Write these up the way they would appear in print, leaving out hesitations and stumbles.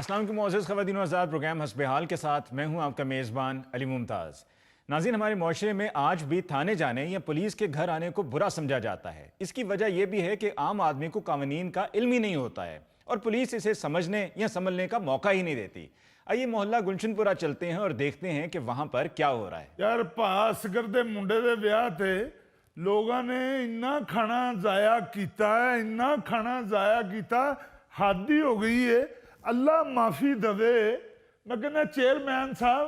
अस्सलाम वालेकुम मोअज़्ज़ज़ ख़वातीन व हज़रात, प्रोग्राम हस्बे हाल के साथ मैं हूं आपका मेज़बान अली मुमताज़। नाज़रीन, हमारे माशरे में आज भी थाने जाने या पुलिस के घर आने को बुरा समझा जाता है। इसकी वजह यह भी है कि आम आदमी को कानून का इल्म ही नहीं होता है और पुलिस इसे समझने या संभलने का मौका ही नहीं देती। आइए मोहल्ला गुलशनपुरा चलते हैं और देखते हैं कि वहाँ पर क्या हो रहा है। यार भास्कर दे मुंडे दे ब्याह ते लोगों ने इन्ना खाना जाया कीता है, इन्ना खाना जाया कीता, हद ही हो गई है। अल्लाह माफी दवे। मैं कहना चेयरमैन साहब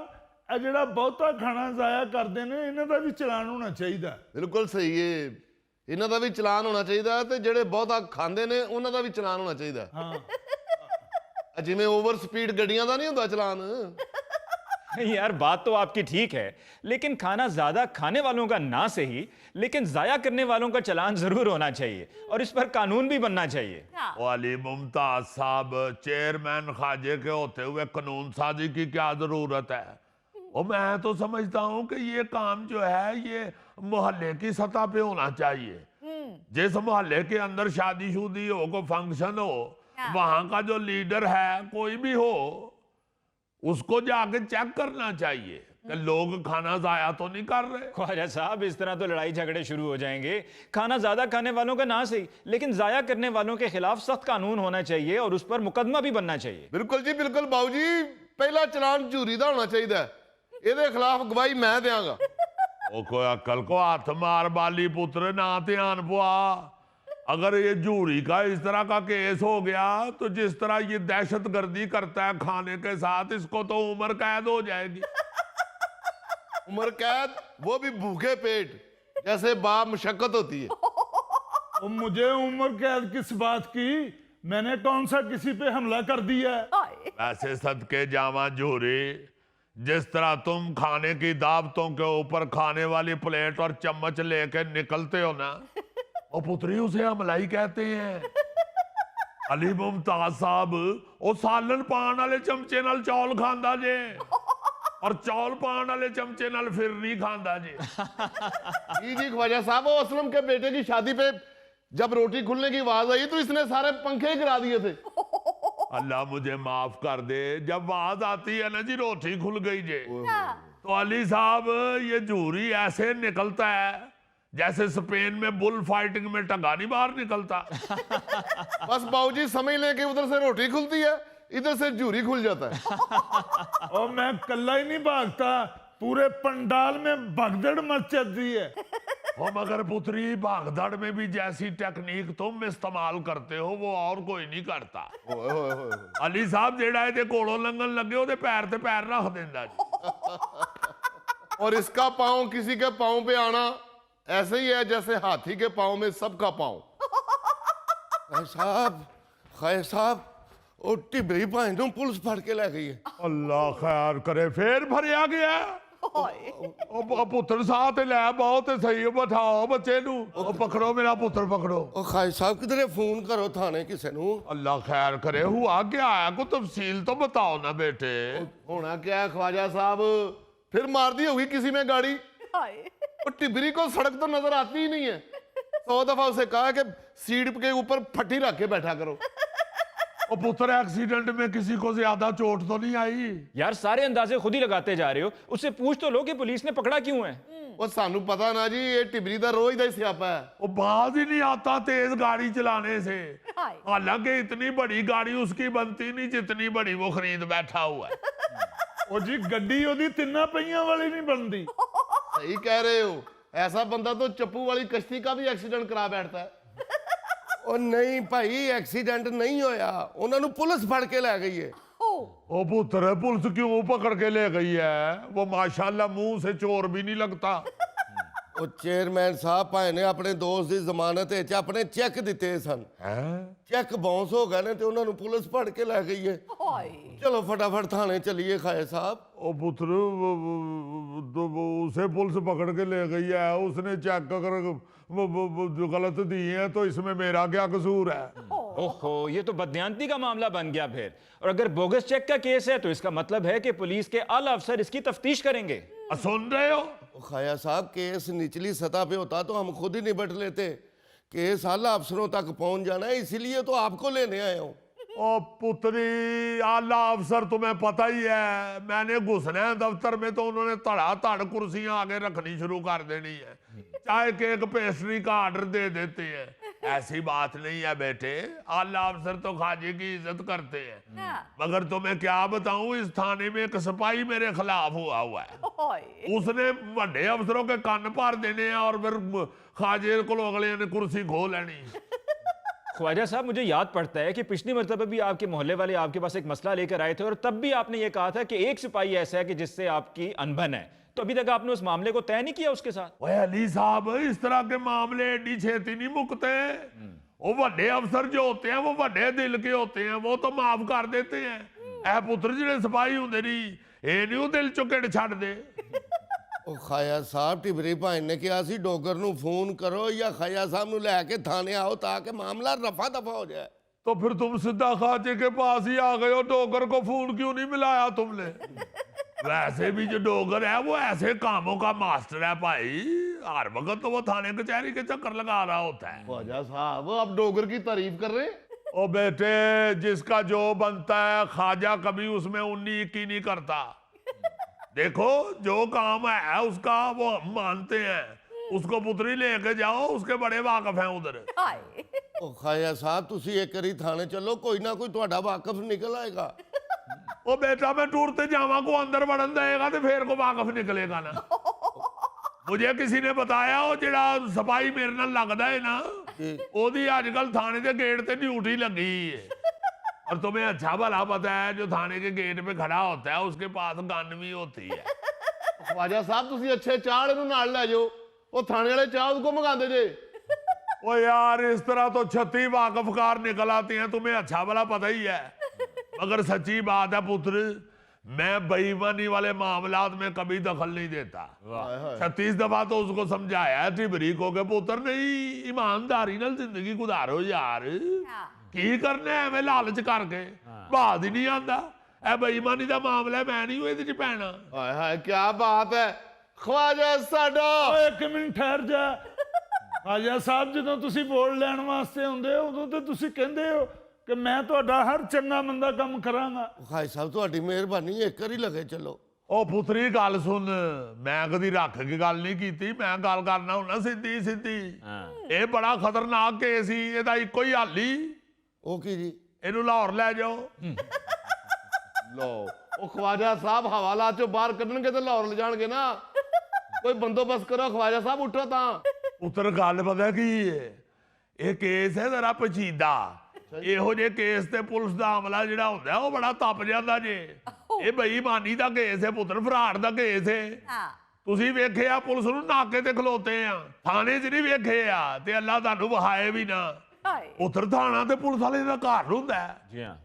ਇਹ ਜਿਹੜਾ ਬਹੁਤਾ ਖਾਣਾ ਜ਼ਾਇਆ ਕਰਦੇ ਨੇ ਇਹਨਾਂ ਦਾ ਵੀ ਚਲਾਨ ਹੋਣਾ ਚਾਹੀਦਾ। ਬਿਲਕੁਲ ਸਹੀ ਹੈ, ਇਹਨਾਂ ਦਾ ਵੀ ਚਲਾਨ ਹੋਣਾ ਚਾਹੀਦਾ ਤੇ ਜਿਹੜੇ ਬਹੁਤਾ ਖਾਂਦੇ ਨੇ ਉਹਨਾਂ ਦਾ ਵੀ ਚਲਾਨ ਹੋਣਾ ਚਾਹੀਦਾ। ਹਾਂ, ਜਿਵੇਂ ਓਵਰ ਸਪੀਡ ਗੱਡੀਆਂ ਦਾ ਨਹੀਂ ਹੁੰਦਾ ਚਲਾਨ। यार बात तो आपकी ठीक है, लेकिन खाना ज्यादा खाने वालों का ना सही, लेकिन जाया करने वालों का चालान जरूर होना चाहिए और इस पर कानून भी बनना चाहिए। वाली मुमताज साहब, चेयरमैन खाजे के होते हुए कानून साजी की क्या जरूरत है? और मैं तो समझता हूँ कि ये काम जो है ये मोहल्ले की सतह पे होना चाहिए। जिस मोहल्ले के अंदर शादी शुदी हो, कोई फंक्शन हो, वहां का जो लीडर है कोई भी हो, उसको जाके चेक करना चाहिए कि लोग खाना जाया तो नहीं कर रहे। ख्वाजा साहब, इस तरह तो लड़ाई झगड़े शुरू हो जाएंगे। खाना ज्यादा खाने वालों का ना सही, लेकिन जाया करने वालों के खिलाफ सख्त कानून होना चाहिए और उस पर मुकदमा भी बनना चाहिए। बिल्कुल जी बिल्कुल बाबू जी, पहला चलान झूरी का होना चाहिए, ਇਹਦੇ ਖਿਲਾਫ ਗਵਾਹੀ ਮੈਂ ਦੇਵਾਂਗਾ। ਉਹ ਕੋਈ अकल को हाथ मार बाली पुत्र ना ध्यान पुआ। अगर ये जूरी का इस तरह का केस हो गया तो जिस तरह ये दहशतगर्दी करता है खाने के साथ, इसको तो उम्र कैद हो जाएगी। उम्र कैद, वो भी भूखे पेट, जैसे बाप मुशक्कत होती है। और मुझे उम्र कैद किस बात की? मैंने कौन सा किसी पे हमला कर दिया है? वैसे सदके जावा जूरी, जिस तरह तुम खाने की दावतों के ऊपर खाने वाली प्लेट और चम्मच लेके निकलते हो ना, वो पुत्री उसे हमलाई कहते हैं। अली मुमताज साहब, वो सालन पान वाले चमचे नाल चौल खांदा जे और चौल पान वाले चमचे नाल फिर नहीं खांदा जे। जी ख्वाजा साहब, वो असलम के बेटे की शादी पे जब रोटी खुलने की आवाज आई तो इसने सारे पंखे ही गिरा दिए थे। अल्लाह मुझे माफ कर दे, जब आवाज आती है ना जी रोटी खुल गई जे, तो अली साहब ये जूरी ऐसे निकलता है जैसे स्पेन में बुल फाइटिंग में टंगा नहीं बाहर निकलता। बस बाबूजी समझ लें कि उधर से रोटी खुलती है, इधर से जूरी खुल जाता है। और मैं कल्ला ही नहीं भागता, पूरे पंडाल में भगदड़ मच जाती है। हो मगर पुत्री, भागदड़ में भी जैसी टेक्निक तुम इस्तेमाल करते हो वो और कोई नहीं करता। अली साहब जेड़ा इहदे कोलों लंघन लगे ओदे पैर ते पैर रख देंदा जी। और इसका पांव किसी के पांव पे आना ऐसे ही है जैसे हाथी के पांव में सबका पांव। खाए साहब, ओ टिबरी भाई नूं पुलिस फड़ के ले गई है। अल्लाह खैर करे, फिर भरिया गया। पुत्र साथ लै बहुत सही, बैठाओ बच्चे नू, पकड़ो मेरा पुत्र पकड़ो। ओ खाए साहब, किधरे फोन करो थाने किसे नू। अल्लाह खैर करे, हुआ क्या है? को तफसील तो बताओ ना बेटे। होना क्या है ख्वाजा साहब, फिर मार दी होगी किसी में गाड़ी। और टिबरी को सड़क तो नजर आती ही नहीं है। 100 दफा उसे कहा कि सीट के ऊपर फटी रख के बैठा करो। और पुत्र, एक्सीडेंट में किसी को ज्यादा चोट तो नहीं आई? यार सारे अंदाजे खुद ही लगाते जा रहे हो, उससे पूछ तो लो कि पुलिस ने पकड़ा क्यों है। वो सानू पता ना जी, ये टिबरी दा रोज दा ही स्यापा है। वो बाज ही नहीं आता तेज गाड़ी चलाने से। हालांकि इतनी बड़ी गाड़ी उसकी बनती नहीं जितनी बड़ी वो खरीद बैठा हुआ है। ओ जी, गड्डी ओदी 3 पहियां वाली नहीं बनती। सही कह रहे हो, ऐसा बंदा तो चप्पू वाली कश्ती का भी एक्सीडेंट करा बैठता है। ਉਹ ਨਹੀਂ ਭਾਈ, ਐਕਸੀਡੈਂਟ ਨਹੀਂ ਹੋਇਆ, ਉਹਨਾਂ ਨੂੰ ਪੁਲਿਸ ਫੜ ਕੇ ਲੈ ਗਈ ਹੈ। ओ पुत्र, पुलिस क्यों पकड़ के ले गई है? वो माशाल्लाह मुंह से चोर भी नहीं लगता। ਉਹ ਚੇਅਰਮੈਨ ਸਾਹਿਬ ਭਾਈ ਨੇ ਆਪਣੇ ਦੋਸਤ ਦੀ ਜ਼ਮਾਨਤ ਵਿੱਚ ਆਪਣੇ ਚੈੱਕ ਦਿੱਤੇ ਸਨ। ਚੈੱਕ ਬਾਉਂਸ ਹੋ ਗਏ ਨੇ ਤੇ ਉਹਨਾਂ ਨੂੰ ਪੁਲਿਸ ਫੜ ਕੇ ਲੈ ਗਈ ਹੈ। ਚਲੋ फटाफट थाने चलिए खाए साहब। ओ पुत्र, तो उसे पुलिस पकड़ के ले गई है, उसने चेक अगर जो गलत दी है तो इसमें मेरा क्या कसूर है? ओहो, ये तो बदयांती का मामला बन गया फिर। और अगर बोगस चेक का केस है तो इसका मतलब है कि पुलिस के आला अफसर इसकी तफ्तीश करेंगे। सुन रहे हो? खाया साहब, केस निचली सतह पे होता तो हम खुद ही निपट लेते। केस आला अफसरों तक पहुंच जाना है, इसीलिए तो आपको लेने आया हूँ। ओ पुत्री, आला अफसर तुम्हें पता ही है, मैंने घुसना है दफ्तर में तो उन्होंने धड़ाधड़ कुर्सियां आगे रखनी शुरू कर देनी है, चाहे केक पेस्ट्री का ऑर्डर दे देते हैं। ऐसी बात नहीं है बेटे, आला अफसर तो खाजे की इज्जत करते हैं। मगर तुम्हें क्या बताऊं, इस थाने में एक सिपाही मेरे खिलाफ हुआ है। उसने बड़े अफसरों के कान पार देने हैं और फिर खाजे को अगले ने कुर्सी खो लेनी। ख्वाजा साहब, मुझे याद पड़ता है कि पिछली मरतबा भी आपके मोहल्ले वाले आपके पास एक मसला लेकर आए थे और तब भी आपने ये कहा था कि एक सिपाही ऐसा है कि जिससे आपकी अनबन है, तो अभी तक आपने उस मामले को तय नहीं किया उसके साथ। ओए अली साहब, इस तरह के मामले एडी छेती नहीं मुकते। वो बड़े अफसर जो होते हैं वो बड़े दिल के होते हैं, वो तो माफ कर देते हैं। ऐ पुत्र जिहड़े सिपाही हुंदे नहीं, ये नहीं दिल चों किड छड्ड दे। ਉਹ ਖਾਇਆ ਸਾਹਿਬ ਢਿਬਰੀ ਭਾਈ ਨੇ ਕਿਹਾ ਸੀ ਡੋਗਰ ਨੂੰ ਫੋਨ ਕਰੋ ਜਾਂ ਖਾਇਆ ਸਾਹਿਬ ਨੂੰ ਲੈ ਕੇ ਥਾਣੇ ਆਓ ਤਾਂ ਕਿ ਮਾਮਲਾ ਰਫਾ ਦਫਾ ਹੋ ਜਾਏ। तो फिर तुम सीधा खाजे के पास ही आ गए हो, डोगर को फोन क्यों नहीं मिलाया तुमने? वैसे भी जो डोगर है वो ऐसे कामों का मास्टर है भाई, हर वक्त तो वो थाने कचहरी के चक्कर लगा रहा होता है। ख्वाजा साहब आप डोगर की तारीफ कर रहे हैं? ओ बेटे, जिसका जो बनता है खाजा कभी उसमें उन्नी इक्की नहीं करता। देखो जो काम है उसका वो हम मानते हैं, उसको पुत्री लेके जाओ, उसके बड़े वाकफ हैं उधर। ਉਹ ਖਾਇਆ ਸਾਹਿਬ ਤੁਸੀਂ ਇੱਕ ਵਾਰੀ ਥਾਣੇ ਚੱਲੋ, ਕੋਈ ਨਾ ਕੋਈ ਤੁਹਾਡਾ ਵਾਕਫ ਨਿਕਲ ਆਏਗਾ। ओ बेटा, मैं टूर ते जावा को अंदर बढ़न देगा तो फिर को वाकफ निकलेगा ना। मुझे किसी ने बताया वो जेड़ा सिपाही मेरे नाल लगदा है ना, ओदी आजकल थाने के गेट पे ड्यूटी लगी है। और तुम्हें अच्छा भला पता है जो थाने के गेट पे खड़ा होता है उसके पास गन भी होती है। ख्वाजा साहब तुसी अच्छे चाह इहनू नाल ले जाओ, वो थाने वाले चाह उसको मंगाते जे। ओ यार, इस तरह तो 36 वाकफकार निकल आते हैं, तुम्हें अच्छा भला पता ही है। मगर सच्ची बात है पुत्र, मैं बेईमानी वाले मामलात में कभी दखल नहीं देता। 36 दफा तो उसको समझाया है टिबरी को कि पुत्र नहीं, ईमानदारी नाल जिंदगी गुजारो यार, की करना है एवें लालच करके, बात ही नहीं आंदा। ए बेईमानी दा मामला है, मैं नहीं इहदे च पैना। हाय हाय क्या बात है ख्वाजा साडा। ਓਏ ਇੱਕ ਮਿੰਟ ਠਹਿਰ ਜਾ ਖਾਜਾ ਸਾਹਿਬ, ਜਦੋਂ ਤੁਸੀਂ ਵੋਟ ਲੈਣ ਵਾਸਤੇ ਆਉਂਦੇ ਹੋ ਉਦੋਂ ਤੇ ਤੁਸੀਂ ਕਹਿੰਦੇ ਹੋ ਕਿ ਮੈਂ ਤੁਹਾਡਾ ਹਰ ਚੰਗਾ ਮੰਦਾ ਕੰਮ ਕਰਾਂਗਾ। ਉਹ ਖਾਇਆ ਸਾਹਿਬ ਤੁਹਾਡੀ ਮਿਹਰਬਾਨੀ, ਇੱਕ ਵਾਰੀ ਲਗੇ ਚੱਲੋ। ਉਹ ਪੁੱਤਰੀ ਗੱਲ ਸੁਣ, ਮੈਂ ਕਦੀ ਰੱਖ ਕੇ ਗੱਲ ਨਹੀਂ ਕੀਤੀ, ਮੈਂ ਗੱਲ ਕਰਨਾ ਹੁੰਦਾ ਸਿੱਧੀ ਸਿੱਧੀ। ਇਹ ਬੜਾ ਖਤਰਨਾਕ ਕੇਸ ਸੀ, ਇਹਦਾ ਇੱਕੋ ਹੀ ਹੱਲ ਹੀ। ਉਹ ਕੀ ਜੀ? ਇਹਨੂੰ ਲਾਹੌਰ ਲੈ ਜਾਓ। लो वो ख्वाजा साहब हवाला चो बाहर कढणगे तो लाहौर ले जाणगे ना, कोई बंदोबस्त करो ख्वाजा साहब, उठो तां। ਪੁੱਤਰ ਗੱਲ ਪਤਾ ਕੀ ਹੈ, ਇਹ ਕੇਸ ਹੈ ਜ਼ਰਾ ਪਚੀਦਾ। ਇਹੋ ਜਿਹੇ ਕੇਸ ਤੇ ਪੁਲਿਸ ਦਾ ਅਮਲਾ ਜਿਹੜਾ ਹੁੰਦਾ ਉਹ ਬੜਾ ਤਪ ਜਾਂਦਾ ਜੇ। ਇਹ ਬੇਈਮਾਨੀ ਦਾ ਕੇਸ ਹੈ ਪੁੱਤਰ, ਫਰਾਡ ਦਾ ਕੇਸ ਹੈ। ਤੁਸੀਂ ਵੇਖਿਆ ਪੁਲਿਸ ਨੂੰ ਨਾਕੇ ਤੇ ਖਲੋਤੇ ਆ, ਥਾਣੇ 'ਚ ਨਹੀਂ ਵੇਖੇ ਆ, ਤੇ ਅੱਲਾ ਤੁਹਾਨੂੰ ਵਹਾਏ ਵੀ ਨਾ। ਉਧਰ ਥਾਣਾ ਤੇ ਪੁਲਿਸ ਵਾਲੇ ਦਾ ਘਰ ਹੁੰਦਾ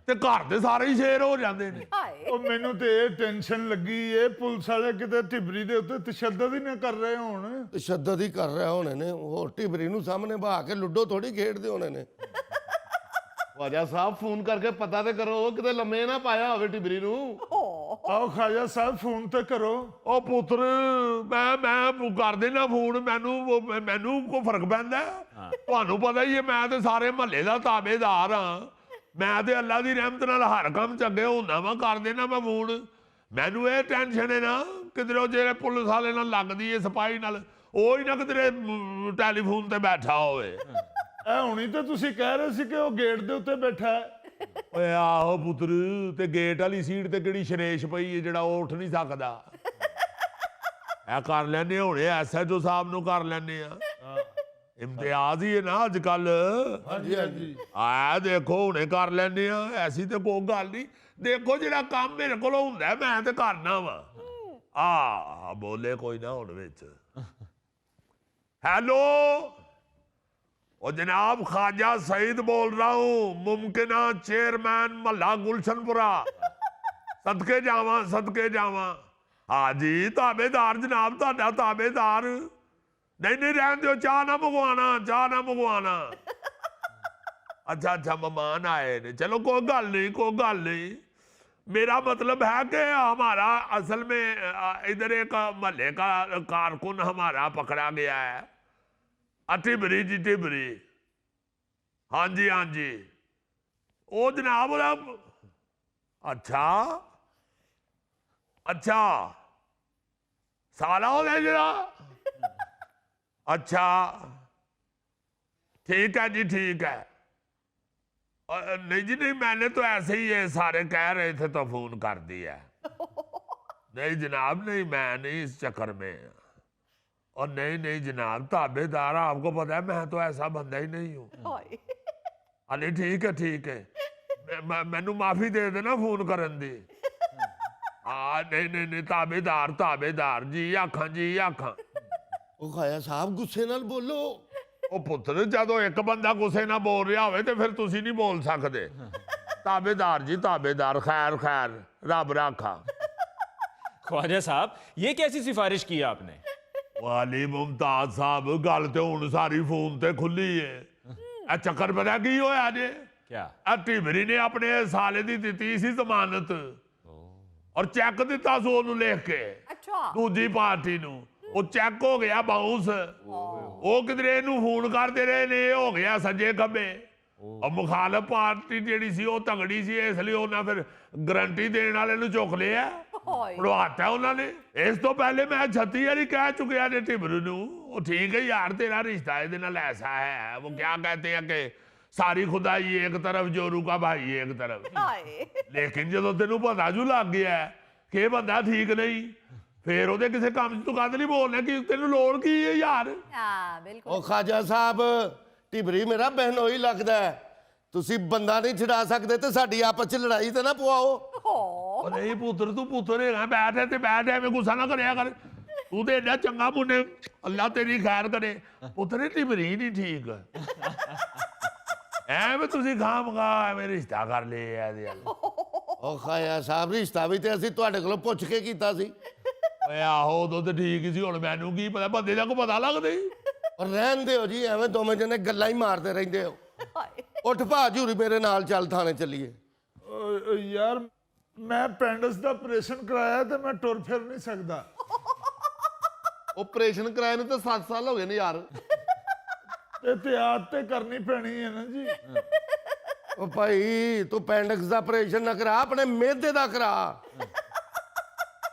ਤੇ ਘਰ ਦੇ ਸਾਰੇ ਹੀ ਸ਼ੇਰ ਹੋ ਜਾਂਦੇ ਨੇ। ਉਹ ਮੈਨੂੰ ਤੇ ਇਹ ਟੈਨਸ਼ਨ ਲੱਗੀ ਏ ਪੁਲਿਸ ਵਾਲੇ ਕਿਤੇ ਢਿਬਰੀ ਦੇ ਉੱਤੇ ਤਸ਼ੱਦਦ ਹੀ ਨਾ ਕਰ ਰਹੇ ਹੋਣ। ਤਸ਼ੱਦਦ ਹੀ ਕਰ ਰਹੇ ਹੋਣੇ ਨੇ, ਹੋਰ ਢਿਬਰੀ ਨੂੰ ਸਾਹਮਣੇ ਬਹਾ ਕੇ ਲੁੱਡੋ ਥੋੜੀ ਖੇਡਦੇ ਹੋਣੇ ਨੇ। ख्वाजा साहब फोन करके पता तो करो किते लम्मे ना पाया होवे टिबरी नू। ਆਓ ਖਾਜਾ ਸਾਹਿਬ ਫੋਨ ਤੇ ਕਰੋ। ਉਹ ਪੁੱਤਰ ਮੈਂ ਕਰ ਦੇਣਾ ਫੋਨ, ਮੈਨੂੰ ਕੋਈ ਫਰਕ ਪੈਂਦਾ? ਤੁਹਾਨੂੰ ਪਤਾ ਹੀ ਹੈ ਮੈਂ ਤੇ ਸਾਰੇ ਮਹੱਲੇ ਦਾ ਤਾਬੇਦਾਰ ਹਾਂ, ਮੈਂ ਤੇ ਅੱਲਾ ਦੀ ਰਹਿਮਤ ਨਾਲ ਹਰ ਕੰਮ ਚ ਅੱਗੇ ਹੁੰਦਾ ਵਾ, ਕਰ ਦੇਣਾ ਮੈਂ ਫੋਨ। ਮੈਨੂੰ ਇਹ ਟੈਨਸ਼ਨ ਹੈ ਨਾ ਕਿਧਰੋਂ ਜਿਹੜੇ ਪੁਲਿਸ ਵਾਲੇ ਨਾਲ ਲੱਗਦੀ ਹੈ ਸਿਪਾਹੀ ਨਾਲ, ਉਹ ਹੀ ਨਾ ਕਿਧਰੇ ਟੈਲੀਫੋਨ ਤੇ ਬੈਠਾ ਹੋਵੇ। ਇਹ ਹੁਣੀ ਤਾਂ ਤੁਸੀਂ ਕਹਿ ਰਹੇ ਸੀ ਕਿ ਉਹ ਗੇਟ ਦੇ ਉੱਤੇ ਬੈਠਾ ਹੈ। ਓਏ ਆਹੋ ਪੁੱਤਰ, ਤੇ ਗੇਟ ਵਾਲੀ ਸੀਟ ਤੇ ਕਿਹੜੀ ਸ਼ਰੇਸ਼ ਪਈ ਹੈ ਜਿਹੜਾ ਉਹ ਉੱਠ ਨਹੀਂ ਸਕਦਾ। ਇਹ ਕਰ ਲੈਣੇ ਹੁਣੇ ਐਸਐਚਓ ਸਾਹਿਬ ਨੂੰ ਕਰ ਲੈਣੇ ਆ, ਇਮਤਿਆਜ਼ ਹੀ ਹੈ ਨਾ ਅੱਜ ਕੱਲ। ਹਾਂਜੀ ਹਾਂਜੀ ਆ ਦੇਖੋ ਹੁਣੇ ਕਰ ਲੈਣੇ ਆ, ਐਸੀ ਤੇ ਕੋਈ ਗੱਲ ਨਹੀਂ। ਦੇਖੋ ਜਿਹੜਾ ਕੰਮ ਮੇਰੇ ਕੋਲ ਹੁੰਦਾ ਮੈਂ ਤੇ ਕਰਨਾ ਵਾ। ਆ ਬੋਲੇ ਕੋਈ ਨਾ ਹੁਣ ਵਿੱਚ। हेलो, और जनाब ख्वाजा सईद बोल रहा हूँ, मुमकिना चेयरमैन महला गुलशनपुरा। सदके जावा सदके जावा। हाँ जी ताबेदार जनाब, ताड़ा ताबेदार। नहीं नहीं रहने दो, चाह ना मंगवाना, चाह ना मंगवाना। अच्छा अच्छा मेहमान आए ने, चलो कोई गल नहीं कोई गल नहीं। मेरा मतलब है कि हमारा असल में इधर एक महल्ले का कारकुन हमारा पकड़ा गया है, टिबरी जी टिबरी। हाँ जी हाँ जी। ओ जनाब अच्छा अच्छा साला हो गया जरा अच्छा ठीक है जी ठीक है नहीं जी नहीं मैंने तो ऐसे ही ये सारे कह रहे थे तो फोन कर दिया नहीं जनाब नहीं मैं नहीं इस चक्कर में और नहीं नहीं जनाब ताबेदार आपको पता है मैं तो ऐसा बंदा ही नहीं हूँ अली ठीक है मैनू माफी दे देना फोन करन दी नहीं ताबेदार जी आखा ਉਹ ਖਾਇਆ ਸਾਹਿਬ ਗੁੱਸੇ ਨਾਲ ਬੋਲੋ ਉਹ ਪੁੱਤਰ ਜਦੋਂ ਇੱਕ ਬੰਦਾ ਗੁੱਸੇ ਨਾਲ ਬੋਲ ਰਿਹਾ ਹੋਵੇ ਤੇ ਫਿਰ ਤੁਸੀਂ ਨਹੀਂ ਬੋਲ ਸਕਦੇ ਤਾਬੇਦਾਰ ਜੀ ਤਾਬੇਦਾਰ खैर रब राखा ख्वाजा साहब ये कैसी सिफारिश की आपने वाली मुमताज साहब गल ते हुण सारी फोन ते खुली है ए चक्कर पता की होया जे क्या टिबरी ने अपने साले दी दित्ती सी जमानत और चेक दिता सो ओनू लिख के दूजी पार्टी नू ਉਹ ਚੈੱਕ ਹੋ ਗਿਆ ਬਾਉਂਸ ਉਹ ਕਿਧਰੇ ਨੂੰ ਫੋਨ ਕਰਦੇ ਰਹੇ ਨੇ ਇਹ ਹੋ ਗਿਆ ਸੱਜੇ ਖੱਬੇ ਉਹ ਮੁਖਾਲਫ ਪਾਰਟੀ ਜਿਹੜੀ ਸੀ ਉਹ ਤਗੜੀ ਸੀ ਇਸ ਲਈ ਉਹਨਾਂ ਫਿਰ ਗਰੰਟੀ ਦੇਣ ਵਾਲੇ ਨੂੰ ਚੁੱਕ ਲਿਆ ਉਡਵਾਤਾ ਉਹਨਾਂ ਨੇ ਇਸ ਤੋਂ ਪਹਿਲੇ ਮੈਂ 36 ਵਾਰੀ ਕਹਿ ਚੁੱਕਿਆ ਨੇ ਢਿਬਰੂ ਨੂੰ ਉਹ ਠੀਕ ਹੈ ਯਾਰ ਤੇਰਾ ਰਿਸ਼ਤਾ ਇਹਦੇ ਨਾਲ ਐਸਾ ਹੈ ਉਹ क्या कहते हैं कि सारी खुदाई एक तरफ जोरू का भाई एक तरफ लेकिन ਜਦੋਂ ਤੈਨੂੰ ਪਤਾ ਜੂ ਲੱਗ ਗਿਆ ਕਿ ਇਹ ਬੰਦਾ ਠੀਕ ਨਹੀਂ ਫੇਰ ਉਹਦੇ ਕਿਸੇ ਕੰਮ 'ਚ ਤੂੰ ਕਦ ਨਹੀਂ ਬੋਲਣਾ ਕਿ ਤੈਨੂੰ ਲੋੜ ਕੀ ਹੈ ਯਾਰ ਹਾਂ ਬਿਲਕੁਲ ਉਹ ਖਾਜਾ ਸਾਹਿਬ ਢਿਬਰੀ ਮੇਰਾ ਬਹਿਨੋਈ ਲੱਗਦਾ ਤੁਸੀਂ ਬੰਦਾ ਨਹੀਂ ਛਡਾ ਸਕਦੇ ਤੇ ਸਾਡੀ ਆਪਸ 'ਚ ਲੜਾਈ ਤੇ ਨਾ ਪਵਾਓ ਉਹ ਨਹੀਂ ਪੁੱਤਰ ਤੂੰ ਪੁੱਤਰ ਹੈਗਾ ਬੈਠ ਤੇ ਬੈਠ ਐਵੇਂ ਗੁੱਸਾ ਨਾ ਕਰਿਆ ਕਰ ਤੂੰ ਤੇ ਏਡਾ ਚੰਗਾ ਮੁੰਡੇ ਅੱਲਾ ਤੇਰੀ ਖੈਰ ਕਰੇ ਪੁੱਤਰ ਢਿਬਰੀ ਨਹੀਂ ਠੀਕ ਐਵੇਂ ਤੁਸੀਂ ਖਾਮਗਾ ਐਵੇਂ ਰਿਸ਼ਤਾ ਕਰ ਲਿਆ ਇਹਦੇ ਨਾਲ ਉਹ ਖਾਇਆ ਸਾਹਿਬ ਰਿਸ਼ਤਾ ਵੀ ਤੇ ਅਸੀਂ ਤੁਹਾਡੇ ਕੋਲੋਂ ਪੁੱਛ ਕੇ ਕੀਤਾ ਸੀ ਓਏ ਆਹੋ ਉਦੋਂ ਤੇ ਠੀਕ ਸੀ ਹੁਣ ਮੈਨੂੰ ਕੀ ਪਤਾ ਬੰਦੇ ਦਾ ਕੋਈ ਪਤਾ ਲੱਗਦਾ ਔਰ ਰਹਿਣ ਦਿਓ ਜੀ ਐਵੇਂ ਦੋਵੇਂ ਜਣੇ ਗੱਲਾਂ ਹੀ ਮਾਰਦੇ ਰਹਿੰਦੇ ਹੋ ਉੱਠ ਭਾ ਜੂਰੀ ਮੇਰੇ ਨਾਲ ਚੱਲ ਥਾਣੇ ਚੱਲੀਏ ਯਾਰ ਮੈਂ ਪੈਂਡਸ ਦਾ ਆਪਰੇਸ਼ਨ ਕਰਾਇਆ ਤੇ ਮੈਂ ਟੁਰ ਫਿਰ ਨਹੀਂ ਸਕਦਾ ਆਪਰੇਸ਼ਨ ਕਰਾਏ ਨੂੰ ਤਾਂ 7 ਸਾਲ ਹੋ ਗਏ ਨੇ ਯਾਰ ਇhtiyat ਤੇ ਕਰਨੀ ਪੈਣੀ ਹੈ ਨਾ ਜੀ ਉਹ ਭਾਈ ਤੂੰ ਪੈਂਡਕਸ ਦਾ ਆਪਰੇਸ਼ਨ ਨਾ ਕਰਾ ਆਪਣੇ ਮਿਹਦੇ ਦਾ ਕਰਾ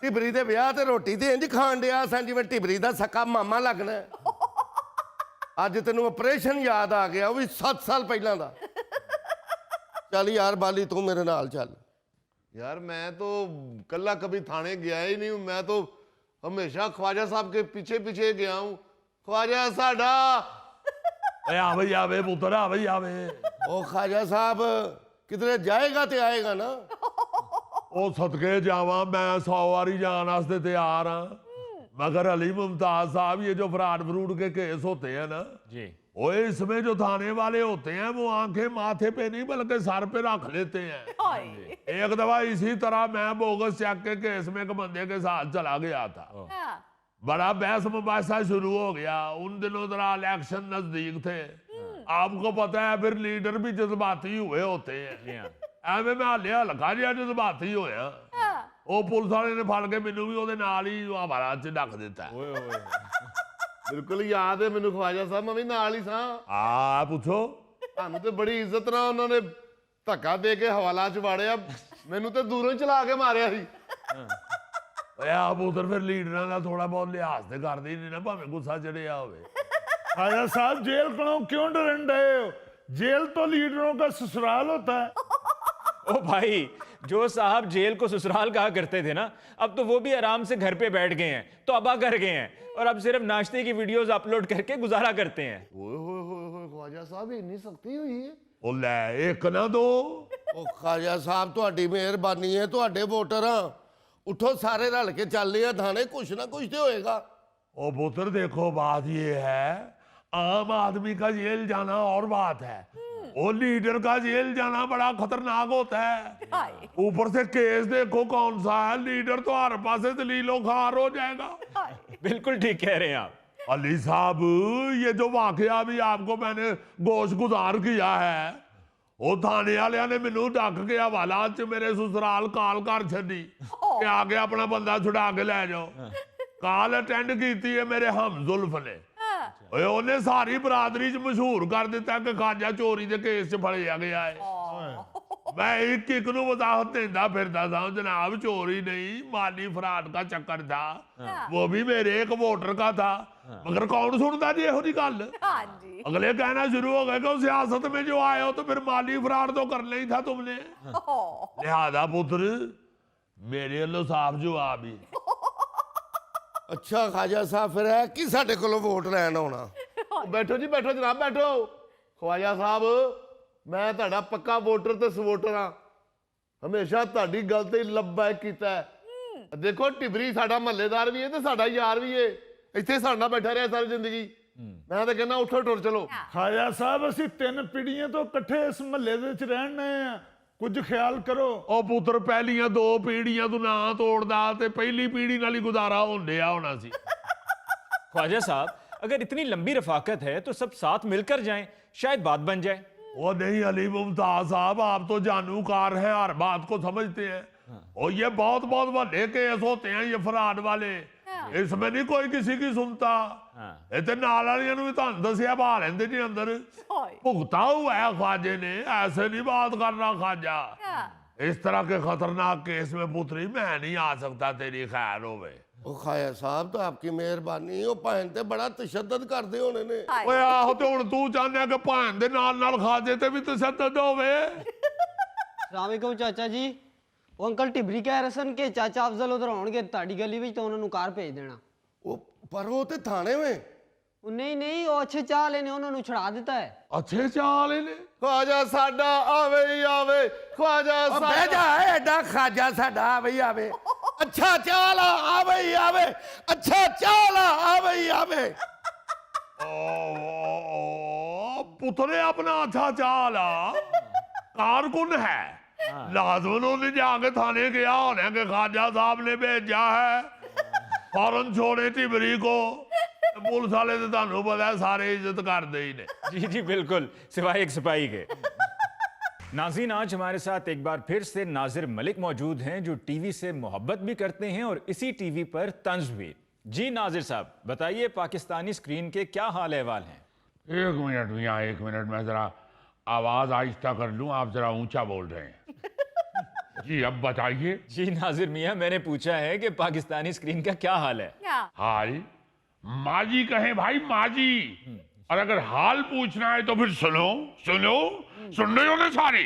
ਢਿਬਰੀ ਦੇ ਵਿਆਹ ਤੇ ਰੋਟੀ ਤੇ ਇੰਜ ਖਾਣ ਡਿਆ ਸਾਂ ਜਿਵੇਂ ਢਿਬਰੀ ਦਾ ਸਕਾ ਮਾਮਾ ਲੱਗਣਾ ਅੱਜ ਤੈਨੂੰ ਆਪਰੇਸ਼ਨ ਯਾਦ ਆ ਗਿਆ ਉਹ ਵੀ 7 ਸਾਲ ਪਹਿਲਾਂ ਦਾ ਚੱਲ ਯਾਰ ਬਾਲੀ ਤੂੰ ਮੇਰੇ ਨਾਲ ਚੱਲ यार मैं तो कल्ला कभी थाने गया ही नहीं हूं मैं तो हमेशा ख्वाजा साहब के पीछे पीछे गया हूं ख्वाजा साडा ਓਏ ਆਵੇ ਪੁੱਤਰ ਆਵੇ ਉਹ ਖਾਜਾ ਸਾਹਿਬ ਕਿਧਰੇ ਜਾਏਗਾ ਤੇ ਆਏਗਾ ਨਾ ਉਹ ਸਦਕੇ ਜਾਵਾਂ ਮੈਂ 100 ਵਾਰੀ ਜਾਣ ਵਾਸਤੇ ਤਿਆਰ ਹਾਂ मगर अली मुमताज साहब ये जो फ्रॉड फ्रूड के केस होते हैं ना जी ओए इसमें जो थाने वाले होते हैं वो आंखें माथे पे नहीं बल्कि सर पे रख लेते हैं एक दफा इसी तरह मैं बोगस चेक के केस में एक बंदे के साथ चला गया था बड़ा बहस मुबासा शुरू हो गया उन दिनों जरा इलेक्शन नजदीक थे आपको पता है फिर लीडर भी जज्बाती हुए होते हैं ਐਵੇਂ ਮੈਂ ਹਾਲਿਆ ਹਲਕਾ ਜਿਹਾ ਜਜ਼ਬਾਤੀ ਹੋਇਆ ਉਹ ਪੁਲਿਸ ਵਾਲੇ ਨੇ ਫੜ ਕੇ ਮੈਨੂੰ ਵੀ ਉਹਦੇ ਨਾਲ ਹੀ ਹਵਾਲਾ 'ਚ ਡੱਕ ਦਿੱਤਾ बिल्कुल याद है मैनू ख्वाजा साहब मैं भी नाल ही सां ਆ ਪੁੱਛੋ ਤੁਹਾਨੂੰ ਤੇ ਬੜੀ ਇੱਜ਼ਤ ਨਾਲ ਉਹਨਾਂ ਨੇ ਧੱਕਾ ਦੇ ਕੇ ਹਵਾਲਾ 'ਚ ਵਾੜਿਆ ਮੈਨੂੰ ਤੇ ਦੂਰੋਂ ਹੀ ਚਲਾ ਕੇ ਮਾਰਿਆ ਸੀ ਓਏ ਆ ਪੁੱਤਰ ਫਿਰ ਲੀਡਰਾਂ ਦਾ ਥੋੜਾ ਬਹੁਤ ਲਿਹਾਜ਼ ਤੇ ਕਰਦੇ ਹੀ ਨਹੀਂ ਨਾ ਭਾਵੇਂ ਗੁੱਸਾ ਚੜਿਆ ਹੋਵੇ खाजा साहब जेल को क्यों डरन रहे हो जेल तो लीडरों का ससुराल होता है ओ भाई जो साहब जेल को ससुराल कहा करते थे ना अब तो वो भी आराम से घर पे बैठ गए हैं तौबा कर गए हैं और अब सिर्फ नाश्ते की वीडियोस अपलोड करके गुजारा करते हैं ओए होए होए होए ख्वाजा साहब इतनी सख्ती हुई है ਉਹ ਲੈ ਇੱਕ ਨਾ ਦੋ ਉਹ ਖਾਜਾ ਸਾਹਿਬ ਤੁਹਾਡੀ ਮਿਹਰਬਾਨੀ ਹੈ ਤੁਹਾਡੇ ਵੋਟਰ ਆ ਉਠੋ ਸਾਰੇ ਰਲ ਕੇ ਚੱਲਦੇ ਆ ਥਾਣੇ ਕੁਛ ਨਾ ਕੁਛ ਤੇ ਹੋਏਗਾ ओ पुत्र देखो बात ये है आम आदमी का जेल जाना और बात है वो लीडर का जेल जाना बड़ा खतरनाक होता है ऊपर से केस देखो कौन सा है लीडर तो हर पासे दलीलो खार हो जाएगा बिल्कुल ठीक कह रहे हैं आप अली साहब ये जो वाकया भी आपको मैंने गोश गुजार किया है वो थाने वाले ने मैनू डक के हवाला च मेरे ससुराल काल कर छड़ी कि आके अपना बंदा छुड़ा के ले जाओ काल अटेंड की है मेरे हमजुल्फ ने ਉਹਨੇ ਸਾਰੀ ਬਰਾਦਰੀ ਚ ਮਸ਼ਹੂਰ ਕਰ ਦਿੱਤਾ ਕਿ ਖਾਜਾ ਚੋਰੀ ਦੇ ਕੇਸ ਚ ਫੜਿਆ ਗਿਆ ਹੈ मैं एक एक ਨੂੰ वजाहत देता फिरता था जनाब, चोरी नहीं माली फराड का चक्कर था, वो भी मेरे एक वोटर का था, मगर कौन सुनता जी यही गल। अगले कहना शुरू हो गए कि सियासत में जो आए हो तो फिर माली फराड तो करना ही था तुमने। लिहाजा पुत्र मेरे लो साफ जवाब ही। अच्छा ख्वाजा साहब फिर है कि साडे कोलों वोट लैन आउणा? बैठो जी बैठो जनाब बैठो। ख्वाजा साहब मैं ਤੁਹਾਡਾ ਪੱਕਾ ਵੋਟਰ ਤੇ ਸਪੋਰਟਰ ਹਾਂ, ਹਮੇਸ਼ਾ ਤੁਹਾਡੀ ਗੱਲ ਤੇ ਲੱਭੈਕ ਕੀਤਾ ਹੈ। ਦੇਖੋ ਟਿਬਰੀ ਸਾਡਾ ਮਹੱਲੇਦਾਰ ਵੀ ਹੈ ਤੇ ਸਾਡਾ ਯਾਰ ਵੀ ਹੈ, ਇੱਥੇ ਸਾਡੇ ਨਾਲ ਬੈਠਾ ਰਿਹਾ ਸਾਰੀ ਜ਼ਿੰਦਗੀ। ਮੈਂ ਤਾਂ ਕਹਿੰਦਾ ਉੱਠੋ ਟੁਰ ਚਲੋ। ਖਾਜਾ ਸਾਹਿਬ ਅਸੀਂ 3 ਪੀੜ੍ਹੀਆਂ ਤੋਂ ਇਕੱਠੇ ਇਸ ਮਹੱਲੇ ਦੇ ਵਿੱਚ ਰਹਿਣ ਆਏ ਆ, ਕੁਝ ਖਿਆਲ ਕਰੋ। ਉਹ ਪੁੱਤਰ ਪਹਿਲੀਆਂ 2 ਪੀੜ੍ਹੀਆਂ ਤੂੰ ਨਾ ਤੋੜਦਾ ਤੇ ਪਹਿਲੀ ਪੀੜ੍ਹੀ ਨਾਲ ਹੀ ਗੁਜ਼ਾਰਾ ਹੁੰਦਿਆ ਹੋਣਾ ਸੀ। ख्वाजा साहब अगर इतनी लंबी रफाकत है तो सब साथ मिलकर जाएं, शायद बात बन जाए। वो नहीं अली मुमताज साहब, आप तो जानूकार हैं, हर बात को समझते हैं। और ये बहुत बहुत बड़े केस होते हैं ये फराड वाले, इसमें नहीं कोई किसी की सुनता। इतने नाल वालियां नूं भी तुहानूं दस्सिया बहा लैंदे जी अंदर, भुगता हुआ है ख्वाजे ने, ऐसे नहीं बात करना ख्वाजा। इस तरह के खतरनाक केस में पुत्री मैं नहीं आ सकता, तेरी खैर होवे। ओ खाया साहब तो आपकी मेहरबानी, ओ भैन ते बड़ा तशद्दद करदे होने ने। ओए आहो ते हुण तू चाहना कि भाण दे नाल खाजे ते भी तशद्दद होवे। सलामकुम चाचा जी। वो अंकल टिबरी कह रहे सन कि चाचा अफजल उधर होणगे ताड़ी गली विच तो उन्होंने कार भेज देना। ओ पर वो ते थाने में ਉਹ ਨਹੀਂ ਨਹੀਂ ਉਹ ਅੱਛੇ ਚਾਹ ਲੈਨੇ ਉਹਨਾਂ ਨੂੰ ਛੁਡਾ ਦਿੱਤਾ ਹੈ। अच्छे चाल ने ख्वाजा साडा आवे ही आवे, ख्वाजा ओ बह जा एडा खाजा साडा आवे ही आवे। अच्छा चाल आवे ही आवे, अच्छा चाल आवे ही आवे। पुतरे अपना अच्छा चाल कारकुन है, लाजमन उन्हें जाके थाने गया होने के ख्वाजा साहब ने भेजा है, फौरन छोड़े टिबरी को। पुलिस वाले तो तुहानू पता है सारे इज्जत करते ही ने। जी जी बिल्कुल, सिवाय एक सिपाही के। नाज़रीन आज हमारे साथ एक बार फिर से नाजिर मलिक मौजूद हैं जो टीवी से मोहब्बत भी करते हैं और इसी टीवी पर तंज भी। जी नाजिर साहब बताइए पाकिस्तानी स्क्रीन के क्या हाल अहवाल हैं? 1 मिनट मियाँ 1 मिनट, मैं जरा आवाज आहिस्ता कर लूं, आप जरा ऊंचा बोल रहे हैं। जी अब बताइए। जी नाजिर मियाँ मैंने पूछा है कि पाकिस्तानी स्क्रीन का क्या हाल है? हाल माजी कहें भाई माजी, और अगर हाल पूछना है तो फिर सुनो सुनो सुन रहे हो ना सारे?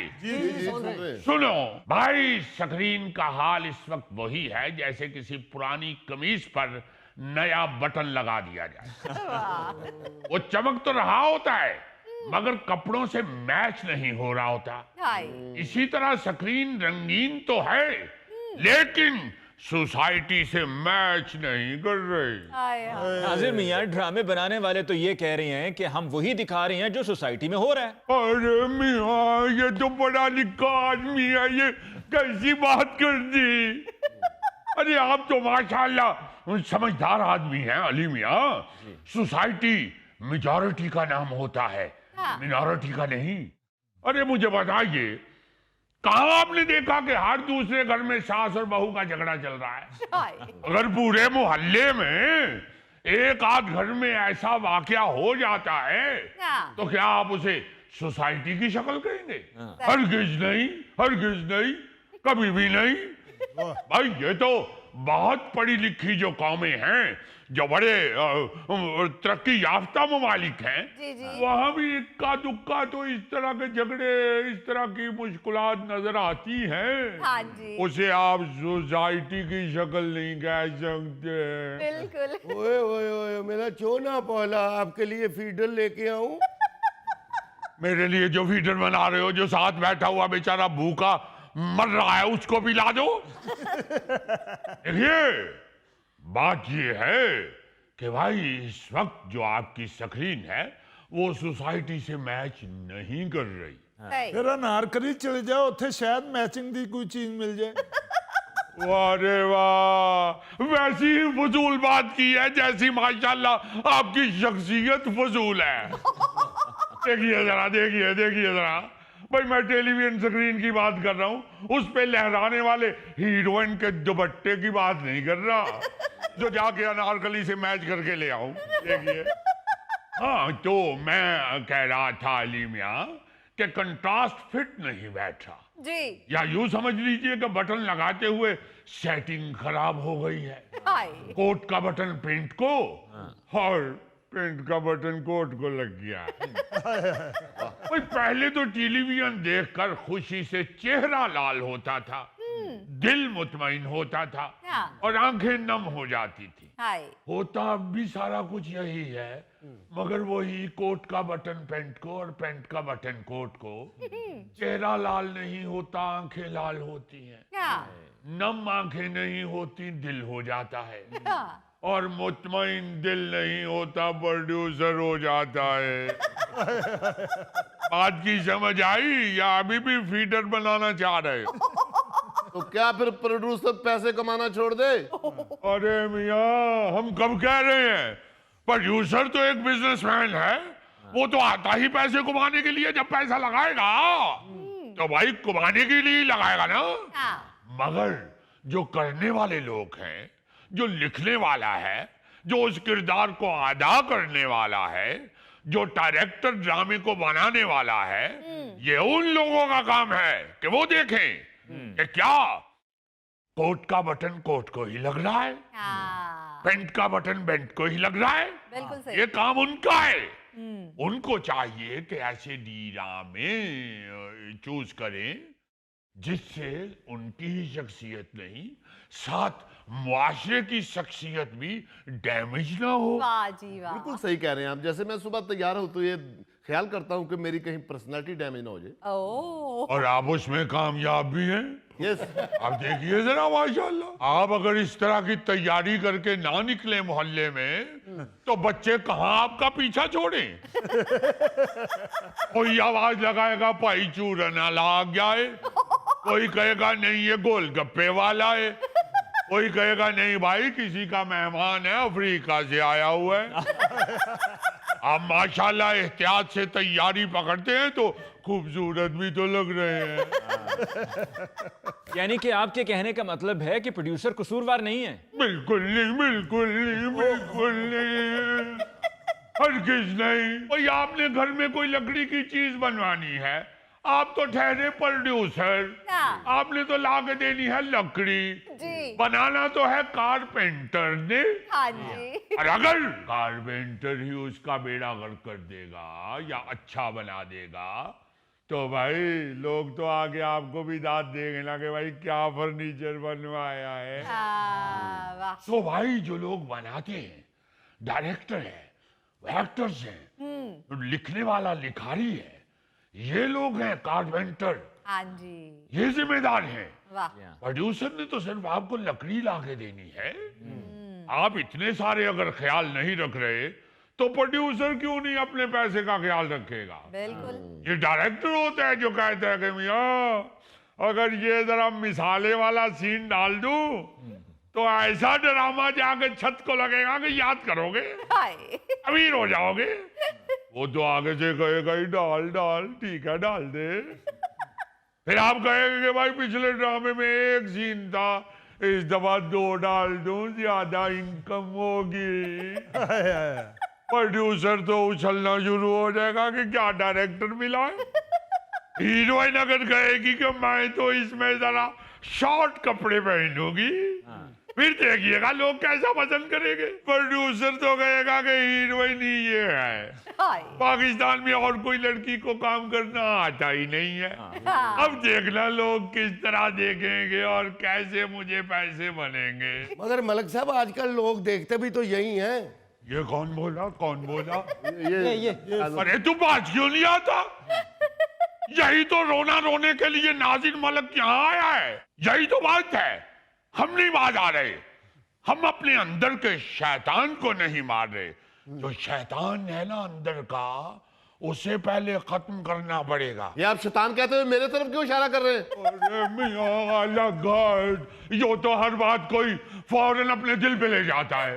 सुनो भाई, स्क्रीन का हाल इस वक्त वही है जैसे किसी पुरानी कमीज पर नया बटन लगा दिया जाए। वो चमक तो रहा होता है मगर कपड़ों से मैच नहीं हो रहा होता। इसी तरह स्क्रीन रंगीन तो है लेकिन सोसाइटी से मैच नहीं कर रही। नाजिर मियाँ ड्रामे बनाने वाले तो ये कह रहे हैं कि हम वही दिखा रहे हैं जो सोसाइटी में हो रहा है। अरे मियाँ ये तो बड़ा लिखा आदमी है, ये कैसी बात कर दी? अरे आप तो माशाल्लाह समझदार आदमी हैं अली मियाँ। सोसाइटी मेजॉरिटी का नाम होता है, मिनॉरिटी का नहीं। अरे मुझे बताइए कहाँ आपने देखा कि हर दूसरे घर में सास और बहू का झगड़ा चल रहा है? अगर पूरे मोहल्ले में एक आध घर में ऐसा वाकया हो जाता है तो क्या आप उसे सोसाइटी की शक्ल कहेंगे? हरगिज नहीं, हरगिज नहीं, कभी भी नहीं। भाई ये तो बहुत पढ़ी लिखी जो कौमें हैं, जो बड़े तरक्की याफ्ता ममालिक हैं, वहां भी इक्का दुक्का तो इस तरह के झगड़े, इस तरह की मुश्किलात नजर आती हैं। उसे आप सोसाइटी की शक्ल नहीं कह सकते। बिल्कुल। ओए ओए ओए मेरा चोना पौला, आपके लिए फीडर लेके आऊं? मेरे लिए जो फीडर बना रहे हो, जो साथ बैठा हुआ बेचारा भूखा मर रहा है, उसको पिला दो। देखिए बात ये है कि भाई इस वक्त जो आपकी स्क्रीन है वो सोसाइटी से मैच नहीं कर रही। फिर अनारकली चले जाओ, उत्थे शायद मैचिंग दी कोई चीज मिल जाए। वाह रे वाह, वैसी ही फजूल बात की है जैसी माशाल्लाह आपकी शख्सियत फजूल है। देखिए जरा, देखिए देखिए जरा भाई, मैं टेलीविजन स्क्रीन की बात कर रहा हूँ, उस पे लहराने वाले हीरोइन के दुपट्टे की बात नहीं कर रहा जो जाके अनारकली से मैच करके ले आऊं। देखिए हाँ, तो मैं कह रहा था अली मियाँ कि कंट्रास्ट फिट नहीं बैठा। जी। या यूं समझ लीजिए कि बटन लगाते हुए सेटिंग खराब हो गई है। हाय। कोट का बटन पेंट को और पेंट का बटन कोट को लग गया। भाई पहले तो टेलीविजन देखकर खुशी से चेहरा लाल होता था, दिल मुतमईन होता था हाँ। और आंखें नम हो जाती थी। हाय। होता अब भी सारा कुछ यही है, मगर वही कोट का बटन पेंट को और पेंट का बटन कोट को। चेहरा लाल नहीं होता, आंखें लाल होती हैं। हाँ। नम आंखें नहीं होती, दिल हो जाता है। हाँ। और मुतमईन दिल नहीं होता, प्रोड्यूसर हो जाता है। बात की समझ आई या अभी भी फीडर बनाना चाह रहे? तो क्या फिर प्रोड्यूसर पैसे कमाना छोड़ दे? अरे मियाँ, हम कब कह रहे हैं? प्रोड्यूसर तो एक बिजनेसमैन है, वो तो आता ही पैसे कमाने के लिए। जब पैसा लगाएगा तो भाई कमाने के लिए ही लगाएगा ना। हाँ। मगर जो करने वाले लोग हैं, जो लिखने वाला है, जो उस किरदार को अदा करने वाला है, जो डायरेक्टर ड्रामे को बनाने वाला है, ये उन लोगों का काम है कि वो देखें कि क्या कोट का बटन कोट को ही लग रहा है, हाँ। पेंट का बटन बेंट को ही लग रहा है। बिल्कुल सही। ये काम उनका है। उनको चाहिए कि ऐसे ड्रामे चूज करें जिससे उनकी ही शख्सियत नहीं, साथ मुआशरे की शख्सियत भी डैमेज ना हो। वाह जी वाह। बिल्कुल सही कह रहे हैं आप। जैसे मैं सुबह तैयार हूं तो ये ख्याल करता हूं कि मेरी कहीं पर्सनालिटी डैमेज ना हो जाए। ओह। और आप उसमें कामयाब भी हैं। यस। अब देखिए जरा, माशाल्लाह, आप अगर इस तरह की तैयारी करके ना निकले मोहल्ले में तो बच्चे कहाँ आपका पीछा छोड़ें। कोई आवाज लगाएगा भाई चूरना लाग जाए, कोई कहेगा नहीं ये गोलगप्पे वाला है, कोई कहेगा नहीं भाई किसी का मेहमान है अफ्रीका से आया हुआ है। आप माशाल्लाह एहतियात से तैयारी पकड़ते हैं तो खूबसूरत भी तो लग रहे हैं। यानी कि आपके कहने का मतलब है कि प्रोड्यूसर कसूरवार नहीं है? बिल्कुल नहीं, बिल्कुल नहीं, बिल्कुल नहीं, हरगिज नहीं। भाई आपने घर में कोई लकड़ी की चीज बनवानी है, आप तो ठहरे प्रोड्यूसर, हाँ। आपने तो ला के देनी है लकड़ी, जी। बनाना तो है कारपेंटर ने। हाँ जी। और अगर कारपेंटर ही उसका बेड़ा गर्क कर देगा या अच्छा बना देगा तो भाई लोग तो आगे आपको भी दाद देंगे ना कि भाई क्या फर्नीचर बनवाया है। हाँ, वाह। तो भाई जो लोग बनाते हैं, डायरेक्टर है, एक्टर्स हैं, लिखने वाला लिखारी है, ये लोग हैं कारपेंटर, हाँ जी। ये जिम्मेदार हैं। वाह। प्रोड्यूसर ने तो सिर्फ आपको लकड़ी ला के देनी है। आप इतने सारे अगर ख्याल नहीं रख रहे तो प्रोड्यूसर क्यों नहीं अपने पैसे का ख्याल रखेगा? बिल्कुल। ये डायरेक्टर होता है जो कहता है कि मियां अगर ये जरा मिसाले वाला सीन डाल दूं तो ऐसा ड्रामा जाके छत को लगेगा कि याद करोगे, हाय। अमीर हो जाओगे। वो तो आगे से कहेगा ही डाल डाल, ठीक है डाल दे। फिर आप कहेंगे कि भाई पिछले ड्रामे में एक सीन था, इस दफा 2 डाल दूं, ज्यादा इनकम होगी। प्रोड्यूसर तो उछलना शुरू हो जाएगा कि क्या डायरेक्टर मिला है। हीरोइन अगर कहेगी कि मैं तो इसमें जरा शॉर्ट कपड़े पहनूंगी, फिर देखिएगा लोग कैसा पसंद करेंगे। प्रोड्यूसर तो कहेगा कि हीरोइन ही ये है, हाय। पाकिस्तान में और कोई लड़की को काम करना आता ही नहीं है। हाँ। अब देखना लोग किस तरह देखेंगे और कैसे मुझे पैसे बनेंगे। मगर मलक साहब आजकल लोग देखते भी तो यही हैं। ये कौन बोला, कौन बोला? ये अरे तू बात क्यों नहीं आता? यही तो रोना रोने के लिए नाज़िर मलक यहाँ आया है। यही तो बात है। हम नहीं बाज आ रहे, हम अपने अंदर के शैतान को नहीं मार रहे। जो शैतान है ना अंदर का, उसे पहले खत्म करना पड़ेगा। ये आप शैतान कहते हुए मेरे तरफ क्यों इशारा कर रहे हैं? अरे मियां अल्लाह गॉड, यो तो हर बात कोई फौरन अपने दिल पे ले जाता है।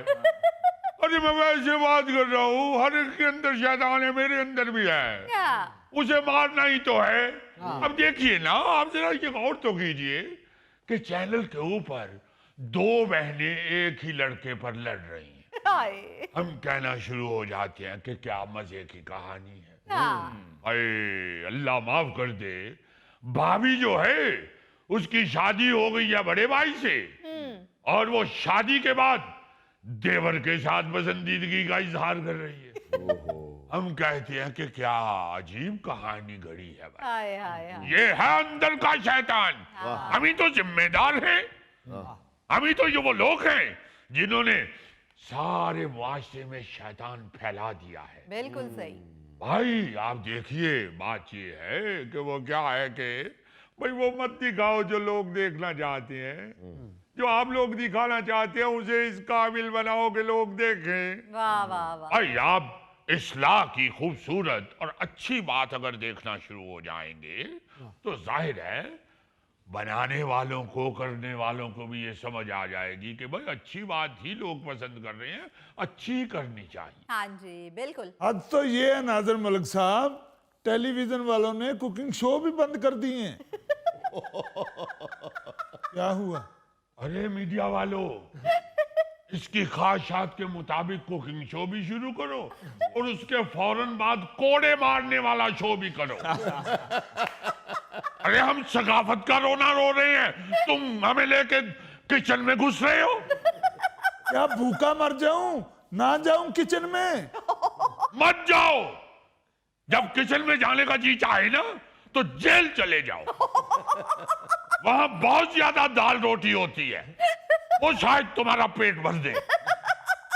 अरे मैं वैसे बात कर रहा हूँ, हर एक के अंदर शैतान है, मेरे अंदर भी है। क्या? उसे मारना ही तो है। अब देखिए ना, आप जरा ये गौर तो कीजिए कि चैनल के ऊपर 2 बहनें एक ही लड़के पर लड़ रही हैं। हाय। हम कहना शुरू हो जाते हैं कि क्या मजे की कहानी है। हाँ। अरे अल्लाह माफ कर दे, भाभी जो है उसकी शादी हो गई है बड़े भाई से, और वो शादी के बाद देवर के साथ पसंदीदगी का इजहार कर रही है। हम कहते हैं कि क्या अजीब कहानी घड़ी है भाई। हाय हाय हाय। ये है अंदर का शैतान। हम ही तो जिम्मेदार हैं, हम ही तो ये वो लोग हैं जिन्होंने सारे मुआशरे में शैतान फैला दिया है। बिल्कुल सही। भाई आप देखिए, बात ये है कि वो क्या है कि भाई वो मत दिखाओ जो लोग देखना चाहते हैं, जो आप लोग दिखाना चाहते हैं उसे इस काबिल बनाओ कि लोग देखें। वाह वाह वाह। भाई आप इस्लाह की खूबसूरत और अच्छी बात अगर देखना शुरू हो जाएंगे तो जाहिर है बनाने वालों को, करने वालों को भी ये समझ आ जाएगी कि भाई अच्छी बात ही लोग पसंद कर रहे हैं, अच्छी ही करनी चाहिए। हाँ जी बिल्कुल। अब तो ये है नाजर मलिक साहब, टेलीविजन वालों ने कुकिंग शो भी बंद कर दिए हैं। क्या हुआ? अरे मीडिया वालों, इसकी ख्वाहिशात के मुताबिक कुकिंग शो भी शुरू करो और उसके फौरन बाद कोड़े मारने वाला शो भी करो। अरे हम सकाफत का रोना रो रहे हैं, तुम हमें लेके किचन में घुस रहे हो। क्या भूखा मर जाऊं? ना जाऊं किचन में? मत जाओ, जब किचन में जाने का जी चाहे ना तो जेल चले जाओ। वहां बहुत ज्यादा दाल रोटी होती है, वो शायद तुम्हारा पेट भर दे।